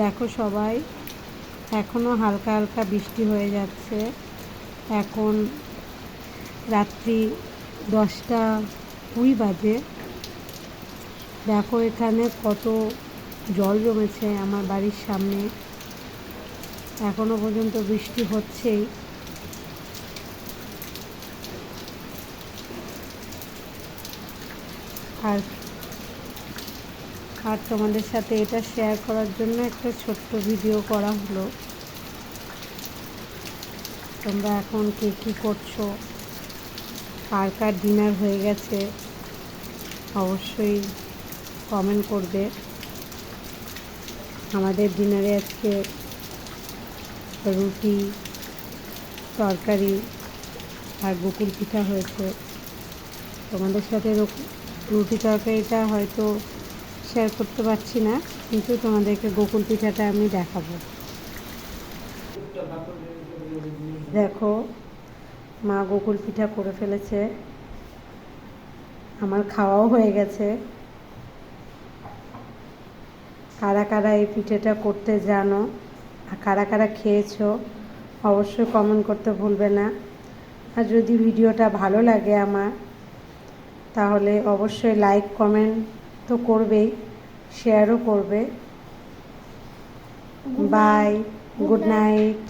দেখো সবাই, এখনও হালকা হালকা বৃষ্টি হয়ে যাচ্ছে। এখন রাত্রি 10:20 বাজে। দেখো এখানে কত জল জমেছে আমার বাড়ির সামনে। এখনো পর্যন্ত বৃষ্টি হচ্ছেই। আর তোমাদের সাথে এটা শেয়ার করার জন্য একটা ছোট্ট ভিডিও করা হলো। তোমরা এখন কে কী করছো, কার কার ডিনার হয়ে গেছে অবশ্যই কমেন্ট করবে। আমাদের ডিনারে আজকে রুটি, তরকারি আর গোকুল পিঠা হয়েছে। তোমাদের সাথে রুটি তরকারিটা হয়তো শেয়ার করতে পারছি না, কিন্তু তোমাদেরকে গোকুল পিঠাটা আমি দেখাবো। দেখো মা গোকুল পিঠা করে ফেলেছে, আমার খাওয়াও হয়ে গেছে। কারা কারা এই পিঠেটা করতে জানো আর কারা কারা খেয়েছো অবশ্যই কমেন্ট করতে ভুলবে না। আর যদি ভিডিওটা ভালো লাগে আমার, তাহলে অবশ্যই লাইক কমেন্ট তো করবেই, শেয়ারও করবে। Bye, good night.